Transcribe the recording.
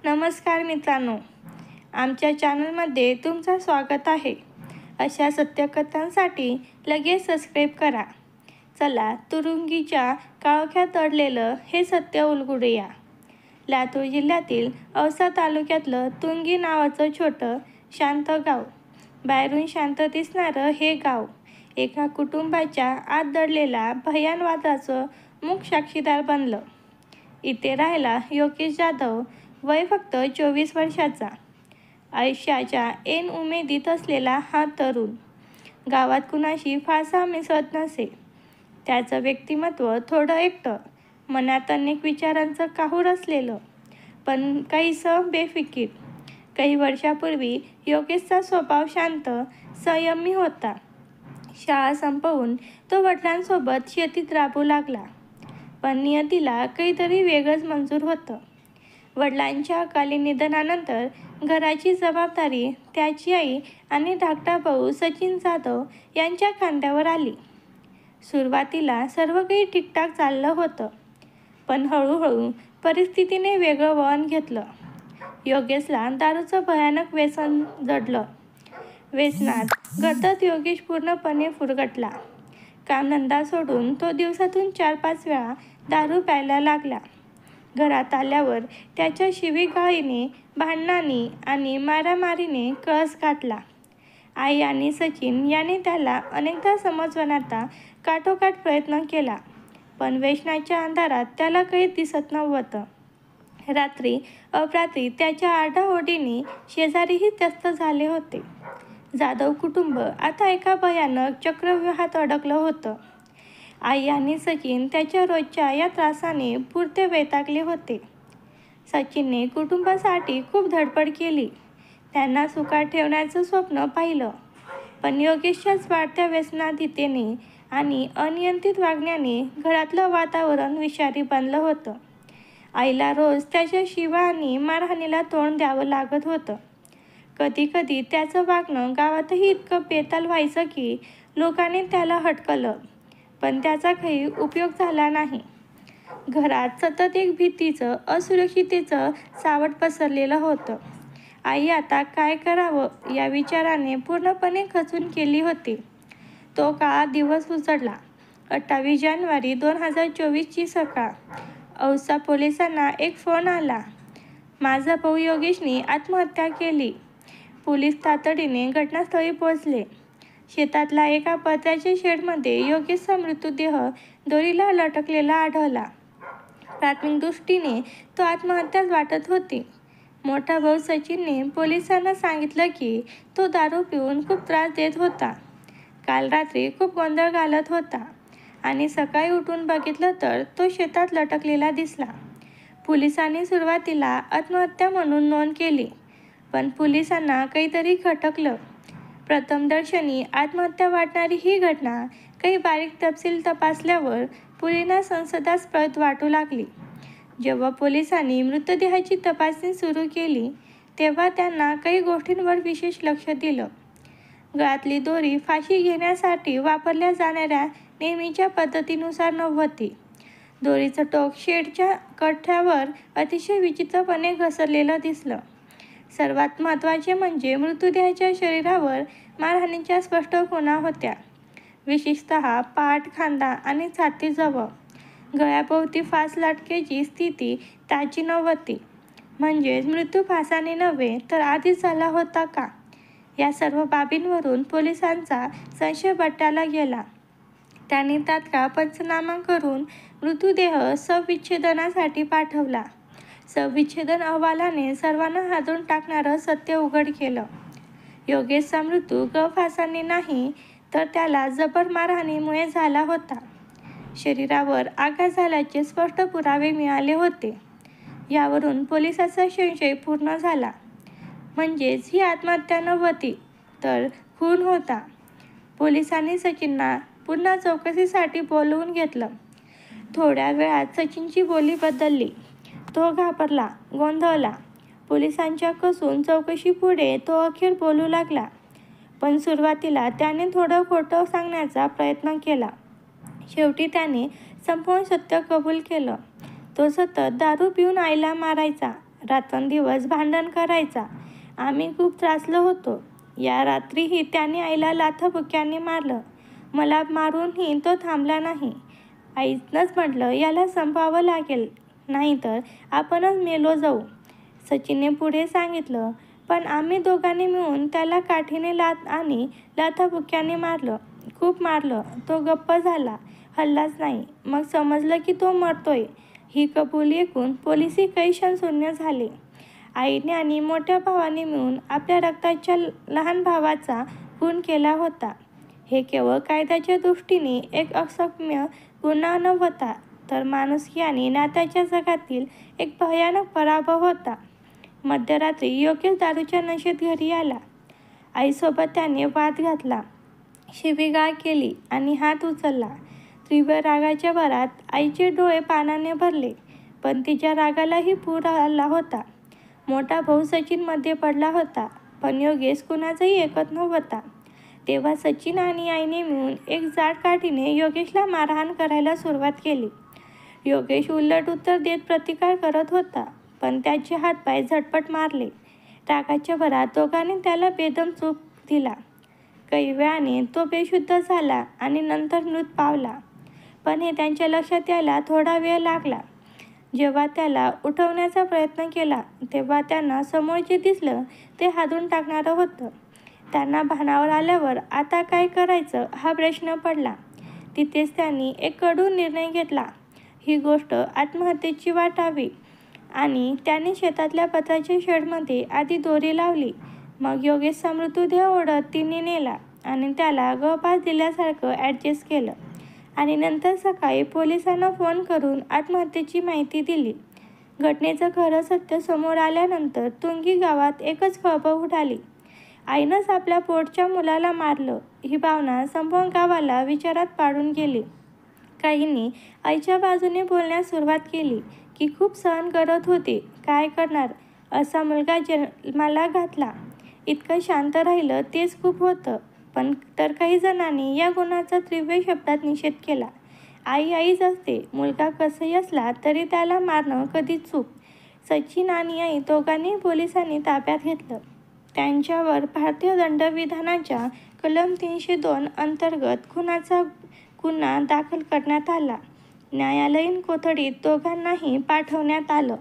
नमस्कार मित्रांनो, आमच्या चॅनलमध्ये तुमचं स्वागत आहे. अशा सत्यकथांसाठी लगेच सबस्क्राईब करा. चला तुरुंगीच्या काळोख्यात दडलेलं हे सत्य उलगडूया. लातूर जिल्ह्यातील औसा तालुक्यातलं तुंगी नावाचं छोटं शांत गाव. बाहेरून शांत दिसणारं हे गाव एका कुटुंबाच्या आत दडलेल्या भयान वादाचं मूक साक्षीदार बनलं. इथे राहायला योगेश जाधव, वय फक्त 24 वर्षाचा. आयुष्याच्या ऐन उमेदीत असलेला हा तरुण गावात कुणाशी फारसा मिसळत नसे. त्याचं व्यक्तिमत्व थोडं एकटं, मनात अनेक विचारांचं काहूर असलेलं, पण काहीसं बेफिकीर. काही वर्षापूर्वी योगेशचा स्वभाव शांत, संयमी होता. शाळा संपवून तो वडिलांसोबत शेतीत राबू लागला. पण नियतीला काहीतरी वेगळंच मंजूर होतं. वडिलांच्या अकाली निधनानंतर घराची जबाबदारी त्याची आई आणि धाकटा भाऊ सचिन जाधव यांच्या खांद्यावर आली. सुरुवातीला सर्व काही ठीकठाक चाललं होतं, पण हळूहळू परिस्थितीने वेगळं वळण घेतलं. योगेशला दारूचं भयानक व्यसन जडलं. व्यसनात गडगडत योगेश पूर्णपणे फुरगटला. कामधंदा सोडून तो दिवसातून 4-5 वेळा दारू प्यायला लागला. घरात आल्यावर त्याच्या शिवीगाळीने, भांडणांनी आणि मारामारीने कळस गाठला. आई आणि सचिन यांनी त्याला अनेकदा समजवण्याचा काठोकाठ प्रयत्न केला, पण व्यसनाच्या अंधारात त्याला काही दिसत नव्हतं. रात्री अपरात्री त्याच्या आरडाओरडीने शेजारीही त्रस्त झाले होते. जाधव कुटुंब आता एका भयानक चक्रव्यूहात अडकलं होतं. आई आणि सचिन त्याच्या रोजच्या या त्रासाने पुरते वैतागले होते. सचिनने कुटुंबासाठी खूप धडपड केली. त्यांना सुखात ठेवण्याचं स्वप्न पाहिलं, पण योगेशच्याच वाढत्या व्यसनाधीनतेने आणि अनियंत्रित वागण्याने घरातलं वातावरण विषारी बनलं होतं. आईला रोज त्याच्या शिवा आणि मारहाणीला तोंड द्यावं लागत होतं. कधीकधी त्याचं वागणं गावातही इतकं बेताल व्हायचं की लोकांनी त्याला हटकलं, पण त्याचा काही उपयोग झाला नाही. घरात सतत एक भीतीचं, असुरक्षिततेचं सावट पसरलेलं होतं. आई आता काय करावं या विचाराने पूर्णपणे खचून गेली होती. तो काळा दिवस उजडला. 28 जानेवारी 2024ची सकाळ. औसा पोलिसांना एक फोन आला. माझा भाऊ योगेशने आत्महत्या केली. पोलीस तातडीने घटनास्थळी पोहोचले. शेतातल्या एका पत्र्याच्या शेडमध्ये योगेशचा मृतदेह दोरीला लटकलेला आढळला. प्राथमिक दृष्टीने तो आत्महत्याच वाटत होती. मोठा भाऊ सचिनने पोलिसांना सांगितलं की तो दारू पिऊन खूप त्रास देत होता. काल रात्री खूप गोंधळ घालत होता आणि सकाळी उठून बघितलं तर तो शेतात लटकलेला दिसला. पोलिसांनी सुरुवातीला आत्महत्या म्हणून नोंद केली, पण पोलिसांना काहीतरी खटकलं. प्रथमदर्शनी आत्महत्या वाटणारी ही घटना काही बारीक तपशील तपासल्यावर पुरींना संशयास्पद वाटू लागली. जेव्हा पोलिसांनी मृतदेहाची तपासणी सुरू केली, तेव्हा त्यांना काही गोष्टींवर विशेष लक्ष दिलं. गळ्यातली दोरी फाशी घेण्यासाठी वापरल्या जाणाऱ्या नेहमीच्या पद्धतीनुसार नव्हती. दोरीचं टोक शेडच्या कठ्यावर अतिशय विचित्रपणे घसरलेलं दिसलं. सर्वात महत्त्वाचे म्हणजे मृतदेहाच्या शरीरावर मारहाणीच्या स्पष्ट खुणा होत्या, विशेषतः पाठ, खांदा आणि छातीजवळ. गळ्याभोवती फास लटकेची स्थिती ताजी नव्हती. म्हणजेच मृत्यू फासाने नव्हे तर आधीच झाला होता का? या सर्व बाबींवरून पोलिसांचा संशय बट्ट्याला गेला. त्यांनी तात्काळ पंचनामा करून मृतदेह शवविच्छेदनासाठी पाठवला. शवविच्छेदन अहवालाने सर्वांना हादरून टाकणारं सत्य उघड केलं. योगेशचा मृत्यू गळफासाने नाही तर त्याला जबर मारहाणीमुळे झाला होता. शरीरावर आघात झाल्याचे स्पष्ट पुरावे मिळाले होते. यावरून पोलिसांचा संशय पूर्ण झाला. म्हणजेच ही आत्महत्या नव्हती तर खून होता. पोलिसांनी सचिनला पुन्हा चौकशीसाठी बोलवून घेतलं. थोड्या वेळात सचिनची बोली बदलली. तो घाबरला, गोंधळला. पोलिसांच्या कसून चौकशीपुढे तो अखेर बोलू लागला, पण सुरुवातीला त्याने थोडं खोटं सांगण्याचा प्रयत्न केला. शेवटी त्याने संपूर्ण सत्य कबूल केलं. तो सतत दारू पिऊन आईला मारायचा रात्रंदिवस भांडण करायचा. आम्ही खूप त्रासलो होतो. या रात्रीही त्याने आईला लाथाबुक्क्यांनी मारलं. मला मारूनही तो थांबला नाही. आईनंच म्हटलं, याला संपवावं लागेल, नाहीतर आपणच मेलो जाऊ. सचिनने पुढे सांगितलं. पण आम्ही दोघांनी मिळून त्याला काठीने आणि लाथाबुक्क्यांनी मारलं. खूप मारलं. तो गप्प झाला, हललाच नाही. मग समजलं की तो मरतोय. ही कबुली ऐकून पोलिसही काही क्षण शून्य झाले. आईने आणि मोठ्या भावाने मिळून आपल्या रक्ताच्या लहान भावाचा खून केला होता. हे केवळ कायद्याच्या दृष्टीने एक अक्षम्य गुन्हा नव्हता, तर माणुसकी आणि नात्याच्या जगातील एक भयानक पराभव होता. मध्यरात्री योगेश दारूच्या नशेत घरी आला. आईसोबत त्याने वाद घातला, शिवीगाळ केली आणि हात उचलला. तीव्र रागाच्या भरात आईचे डोळे पाण्याने भरले, पण तिच्या रागालाही पूर आला होता. मोठा भाऊ सचिन मध्ये पडला होता, पण योगेश कुणाचंही ऐकत नव्हता. तेव्हा सचिन आणि आईने मिळून एक जाड काठीने योगेशला मारहाण करायला सुरुवात केली. योगेश उलट उत्तर देत प्रतिकार करत होता, पण त्याचे हातपाय झटपट मारले. रागाच्या भरात दोघांनी त्याला बेदम चूप दिला. काही वेळाने तो बेशुद्ध झाला आणि नंतर मृत पावला. पण हे त्यांच्या लक्षात यायला थोडा वेळ लागला. जेव्हा त्याला उठवण्याचा प्रयत्न केला, तेव्हा त्यांना समोर जे दिसलं ते हादरून टाकणारं होतं. त्यांना भानावर आल्यावर आता काय करायचं हा प्रश्न पडला. तिथेच त्यांनी एक कडू निर्णय घेतला. ही गोष्ट आत्महत्येची वाटावी आणि त्यांनी शेतातल्या पत्राच्या शेडमध्ये आधी दोरी लावली. मग योगेशचा मृतदेह ओढत तिने नेला आणि त्याला गळफास दिल्यासारखं ॲडजस्ट केलं आणि नंतर सकाळी पोलिसांना फोन करून आत्महत्येची माहिती दिली. घटनेचं खरं सत्य समोर आल्यानंतर तुंगी गावात एकच खळबळ उडाली. आईनंच आपल्या पोटच्या मुलाला मारलं, ही भावना संपूर्ण गावाला विचारात पाडून गेली. काहींनी आईच्या बाजूने बोलण्यास सुरुवात केली की खूप सहन करत होती, काय करणार, असा मुलगा जन्माला घातला. इतकं शांत राहिलं तेच खूप होतं. पण तर काही जणांनी या गुन्ह्याचा तीव्र शब्दात निषेध केला. आई आईच असते, मुलगा कसंही असला तरी त्याला मारणं कधीच चूक. सचिन आणि आई दोघांनी पोलिसांनी ताब्यात घेतलं. त्यांच्यावर भारतीय दंडविधानाच्या कलम 302 अंतर्गत खुनाचा गुन्हा दाखल करण्यात आला. न्यायालयीन कोठडीत दोघांनाही पाठवण्यात आलं.